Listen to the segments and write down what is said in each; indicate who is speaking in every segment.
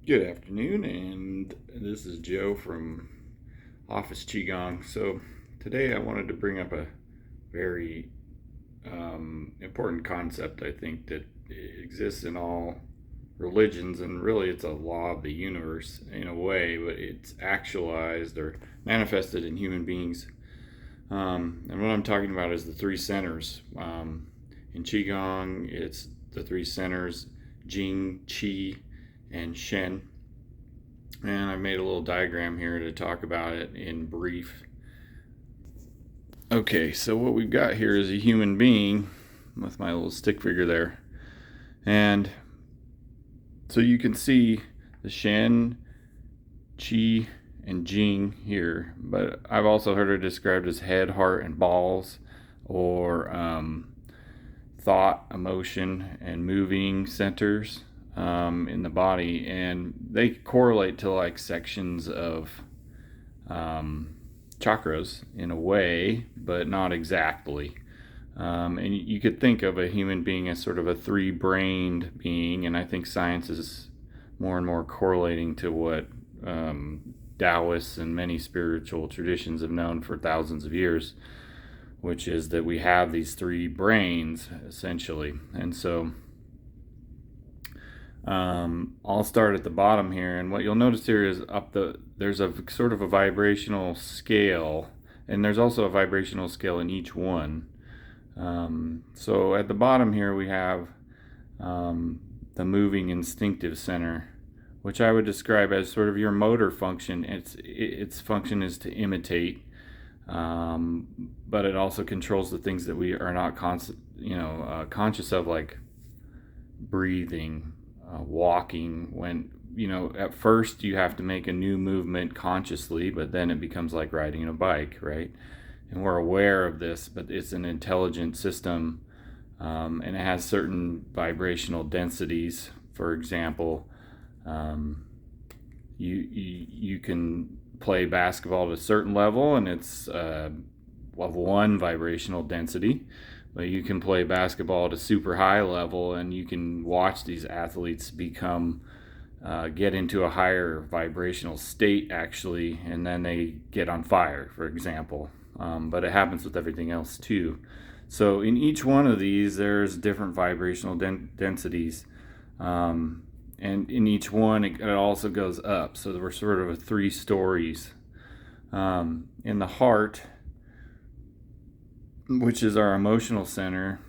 Speaker 1: Good afternoon, and this is Joe from Office Qi Gong. So today I wanted to bring up a very important concept I think that exists in all religions, and really it's a law of the universe in a way, but it's actualized or manifested in human beings. And what I'm talking about is the three centers. In Qigong, it's the three centers: Jing, Qi, and Shen. And I made a little diagram here to talk about it in brief. Okay, so what we've got here is a human being with my little stick figure there. And so you can see the Shen, Qi, and Jing here, but I've also heard it described as head, heart, and balls, or thought, emotion, and moving centers in the body, and they correlate to like sections of chakras in a way, but not exactly. And you could think of a human being as sort of a three-brained being, and I think science is more and more correlating to what Taoists and many spiritual traditions have known for thousands of years, which is that we have these three brains essentially. And so I'll start at the bottom here, and what you'll notice here is there's a sort of a vibrational scale, and there's also a vibrational scale in each one. So at the bottom here we have the moving instinctive center, which I would describe as sort of your motor function. Its function is to imitate, but it also controls the things that we are not conscious of, like breathing, walking. When at first you have to make a new movement consciously, but then it becomes like riding a bike, right? And we're aware of this, but it's an intelligent system, and it has certain vibrational densities. For example, you can play basketball at a certain level, and it's of one vibrational density. But you can play basketball at a super high level, and you can watch these athletes get into a higher vibrational state actually, and then they get on fire, for example. But it happens with everything else too. So in each one of these, there's different vibrational densities, and in each one, it also goes up. So we're sort of three stories. In the heart, which is our emotional center,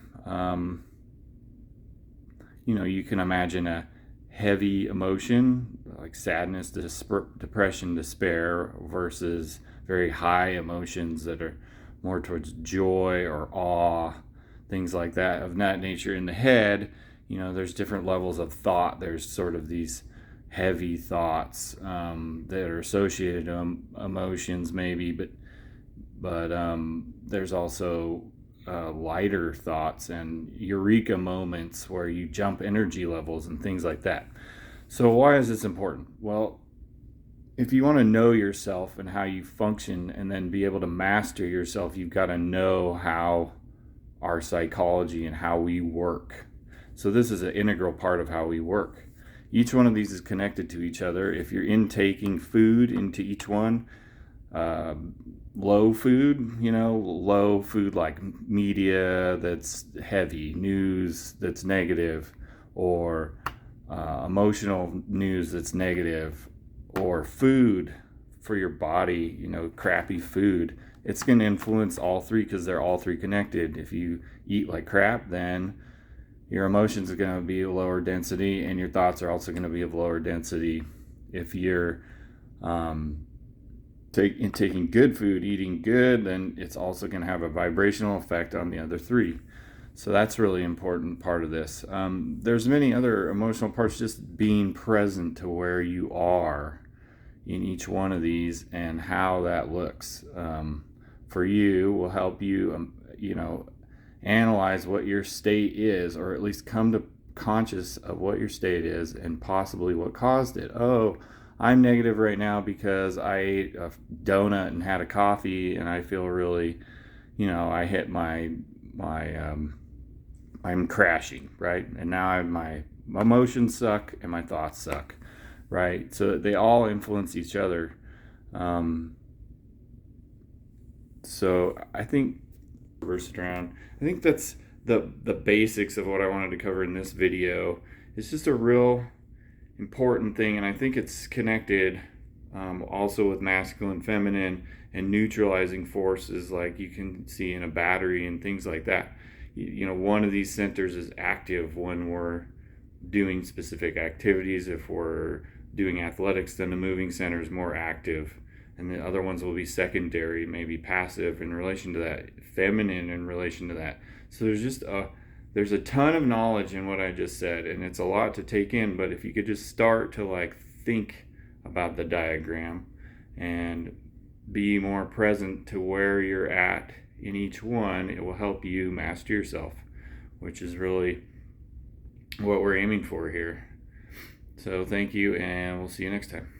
Speaker 1: you can imagine a heavy emotion like sadness, depression, despair, versus very high emotions that are more towards joy or awe, things like that, of that nature. In the head, there's different levels of thought. There's sort of these heavy thoughts that are associated to emotions maybe, but there's also lighter thoughts and eureka moments where you jump energy levels and things like that. So why is this important? Well, if you want to know yourself and how you function and then be able to master yourself, you've got to know how our psychology and how we work. So this is an integral part of how we work. Each one of these is connected to each other. If you're intaking food into each one, low food like media that's heavy, news that's negative, or emotional news that's negative, or food for your body, crappy food, it's going to influence all three because they're all three connected. If you eat like crap, then your emotions are going to be lower density, and your thoughts are also going to be of lower density. If you're taking good food, eating good, then it's also going to have a vibrational effect on the other three. So that's really important part of this. There's many other emotional parts, just being present to where you are in each one of these and how that looks for you will help you, analyze what your state is, or at least come to conscious of what your state is and possibly what caused it. Oh, I'm negative right now because I ate a donut and had a coffee, and I feel really, I hit I'm crashing, right? And now my emotions suck and my thoughts suck, right? So they all influence each other. Um, so I think reverse it around. I think that's the basics of what I wanted to cover in this video. It's just a real important thing, and I think it's connected also with masculine, feminine, and neutralizing forces, like you can see in a battery and things like that. You know, one of these centers is active when we're doing specific activities. If we're doing athletics, then the moving center is more active, and the other ones will be secondary, maybe passive in relation to that, feminine in relation to that. So there's a ton of knowledge in what I just said, and it's a lot to take in. But if you could just start to like think about the diagram and be more present to where you're at in each one, it will help you master yourself, which is really what we're aiming for here. So thank you, and we'll see you next time.